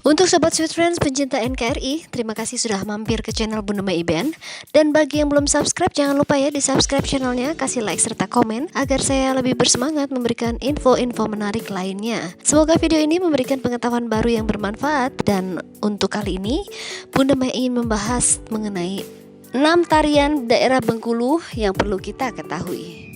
Untuk Sobat Sweet Friends pencinta NKRI, terima kasih sudah mampir ke channel Bunda Mai Iben. Dan bagi yang belum subscribe, jangan lupa ya di subscribe channelnya, kasih like serta komen agar saya lebih bersemangat memberikan info-info menarik lainnya. Semoga video ini memberikan pengetahuan baru yang bermanfaat. Dan untuk kali ini, Bunda Mai ingin membahas mengenai 6 tarian daerah Bengkulu yang perlu kita ketahui.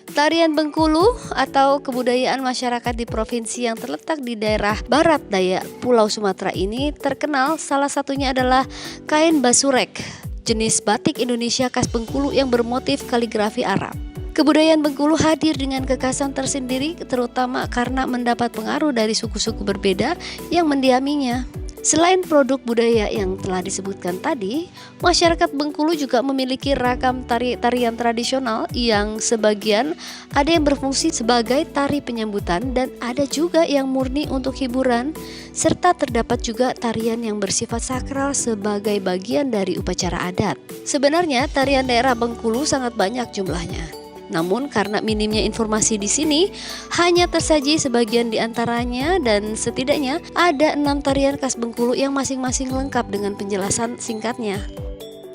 Tarian Bengkulu atau kebudayaan masyarakat di provinsi yang terletak di daerah barat daya Pulau Sumatera ini terkenal, salah satunya adalah kain basurek, jenis batik Indonesia khas Bengkulu yang bermotif kaligrafi Arab. Kebudayaan Bengkulu hadir dengan kekhasan tersendiri, terutama karena mendapat pengaruh dari suku-suku berbeda yang mendiaminya. Selain produk budaya yang telah disebutkan tadi, masyarakat Bengkulu juga memiliki ragam tarian tradisional yang sebagian ada yang berfungsi sebagai tari penyambutan dan ada juga yang murni untuk hiburan, serta terdapat juga tarian yang bersifat sakral sebagai bagian dari upacara adat. Sebenarnya tarian daerah Bengkulu sangat banyak jumlahnya. Namun karena minimnya informasi di sini, hanya tersaji sebagian di antaranya dan setidaknya ada 6 tarian khas Bengkulu yang masing-masing lengkap dengan penjelasan singkatnya.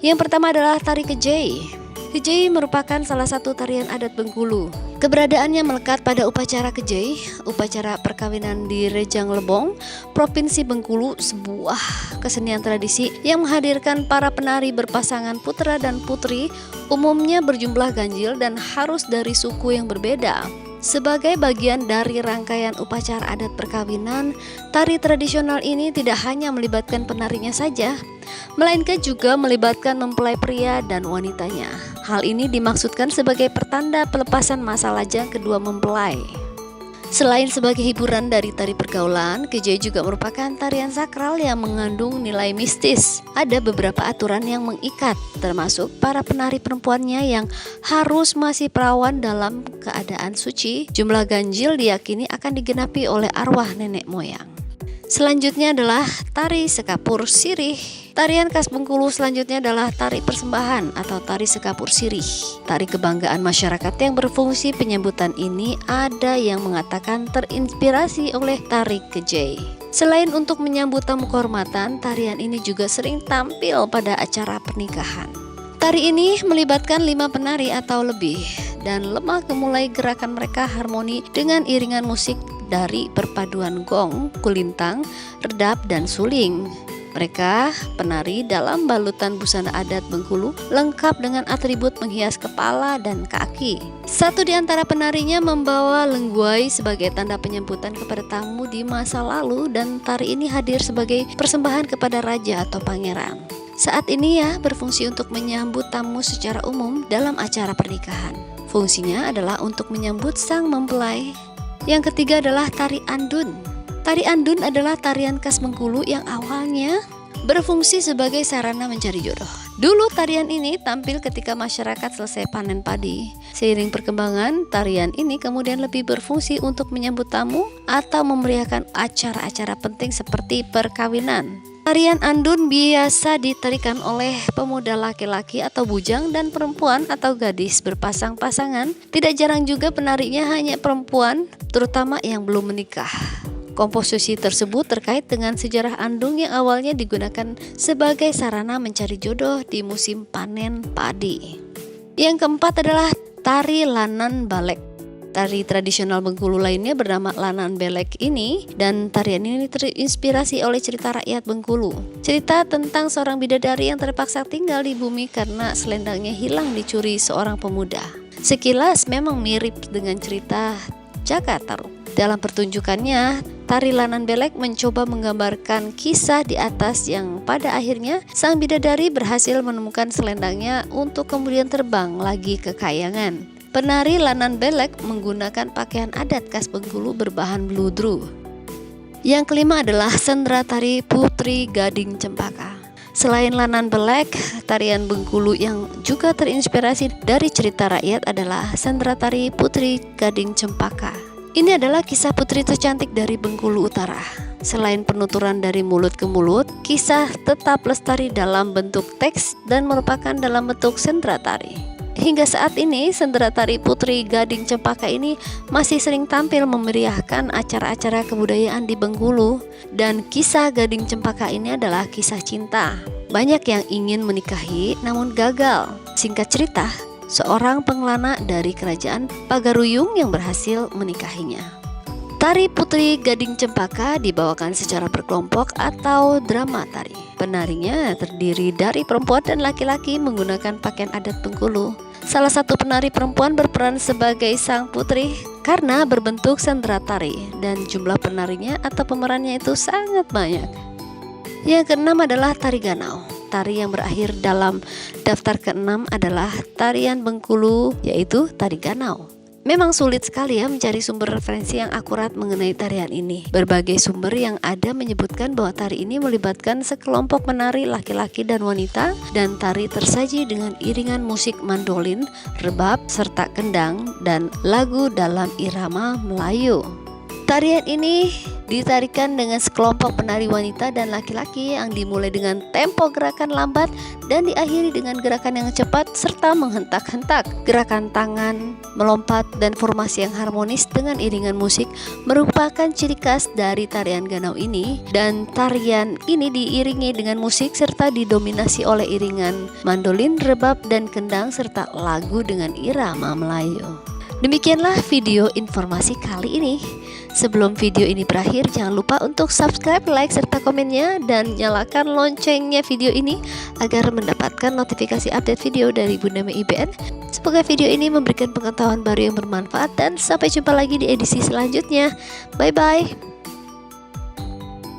Yang pertama adalah tari kejei. Kejei merupakan salah satu tarian adat Bengkulu. Keberadaannya melekat pada upacara kejei, upacara perkawinan di Rejang Lebong, Provinsi Bengkulu, sebuah kesenian tradisi yang menghadirkan para penari berpasangan putra dan putri, umumnya berjumlah ganjil dan harus dari suku yang berbeda. Sebagai bagian dari rangkaian upacara adat perkawinan, tari tradisional ini tidak hanya melibatkan penarinya saja, melainkan juga melibatkan mempelai pria dan wanitanya. Hal ini dimaksudkan sebagai pertanda pelepasan masa lajang kedua mempelai. Selain sebagai hiburan dari tari pergaulan, kejei juga merupakan tarian sakral yang mengandung nilai mistis. Ada beberapa aturan yang mengikat, termasuk para penari perempuannya yang harus masih perawan dalam keadaan suci. Jumlah ganjil diyakini akan digenapi oleh arwah nenek moyang. Selanjutnya adalah tari sekapur sirih. Tarian khas Bengkulu selanjutnya adalah tari persembahan atau tari sekapur sirih. Tari kebanggaan masyarakat yang berfungsi penyambutan ini ada yang mengatakan terinspirasi oleh tari kejei. Selain untuk menyambut tamu kehormatan, tarian ini juga sering tampil pada acara pernikahan. Tari ini melibatkan 5 penari atau lebih dan lemah gemulai gerakan mereka harmoni dengan iringan musik dari perpaduan gong, kulintang, redap, dan suling. Mereka penari dalam balutan busana adat Bengkulu lengkap dengan atribut menghias kepala dan kaki. Satu di antara penarinya membawa lengguai sebagai tanda penyambutan kepada tamu di masa lalu dan tari ini hadir sebagai persembahan kepada raja atau pangeran. Saat ini ya berfungsi untuk menyambut tamu secara umum dalam acara pernikahan. Fungsinya adalah untuk menyambut sang mempelai. Yang ketiga adalah tari andun. Tari andun adalah tarian khas Bengkulu yang awalnya berfungsi sebagai sarana mencari jodoh. Dulu tarian ini tampil ketika masyarakat selesai panen padi. Seiring perkembangan, tarian ini kemudian lebih berfungsi untuk menyambut tamu atau memeriahkan acara-acara penting seperti perkawinan. Tarian andun biasa ditarikan oleh pemuda laki-laki atau bujang dan perempuan atau gadis berpasang-pasangan. Tidak jarang juga penarinya hanya perempuan, terutama yang belum menikah. Komposisi tersebut terkait dengan sejarah andung yang awalnya digunakan sebagai sarana mencari jodoh di musim panen padi. Yang keempat adalah tari lanan balek. Tari tradisional Bengkulu lainnya bernama lanan belek ini, dan tarian ini terinspirasi oleh cerita rakyat Bengkulu. Cerita tentang seorang bidadari yang terpaksa tinggal di bumi karena selendangnya hilang dicuri seorang pemuda. Sekilas memang mirip dengan cerita Jaka Tarub. Dalam pertunjukannya, tari lanan belek mencoba menggambarkan kisah di atas yang pada akhirnya sang bidadari berhasil menemukan selendangnya untuk kemudian terbang lagi ke kayangan. Penari lanan belek menggunakan pakaian adat khas Bengkulu berbahan bludru. Yang kelima adalah sendera tari Putri Gading Cempaka. Selain lanan belek, tarian Bengkulu yang juga terinspirasi dari cerita rakyat adalah sendera tari Putri Gading Cempaka. Ini adalah kisah putri tercantik dari Bengkulu Utara. Selain penuturan dari mulut ke mulut, kisah tetap lestari dalam bentuk teks dan merupakan dalam bentuk sendera tari. Hingga saat ini, sendera tari Putri Gading Cempaka ini masih sering tampil memeriahkan acara-acara kebudayaan di Bengkulu. Dan kisah Gading Cempaka ini adalah kisah cinta. Banyak yang ingin menikahi namun gagal. Singkat cerita, seorang pengelana dari kerajaan Pagaruyung yang berhasil menikahinya. Tari Putri Gading Cempaka dibawakan secara berkelompok atau drama tari. Penarinya terdiri dari perempuan dan laki-laki menggunakan pakaian adat Bengkulu. Salah satu penari perempuan berperan sebagai sang putri karena berbentuk sendera tari, dan jumlah penarinya atau pemerannya itu sangat banyak. Yang keenam adalah tari ganau. Tari yang berakhir dalam daftar keenam adalah tarian Bengkulu, yaitu tari ganau. Memang sulit sekali ya mencari sumber referensi yang akurat mengenai tarian ini. Berbagai sumber yang ada menyebutkan bahwa tari ini melibatkan sekelompok penari laki-laki dan wanita, dan tari tersaji dengan iringan musik mandolin, rebab, serta kendang, dan lagu dalam irama Melayu. Tarian ini ditarikan dengan sekelompok penari wanita dan laki-laki yang dimulai dengan tempo gerakan lambat dan diakhiri dengan gerakan yang cepat serta menghentak-hentak. Gerakan tangan, melompat, dan formasi yang harmonis dengan iringan musik merupakan ciri khas dari tarian ganau ini, dan tarian ini diiringi dengan musik serta didominasi oleh iringan mandolin, rebab, dan kendang serta lagu dengan irama Melayu. Demikianlah video informasi kali ini. Sebelum video ini berakhir, jangan lupa untuk subscribe, like, serta komennya, dan nyalakan loncengnya video ini agar mendapatkan notifikasi update video dari Bunda Mei IBN. Semoga video ini memberikan pengetahuan baru yang bermanfaat, dan sampai jumpa lagi di edisi selanjutnya. Bye bye.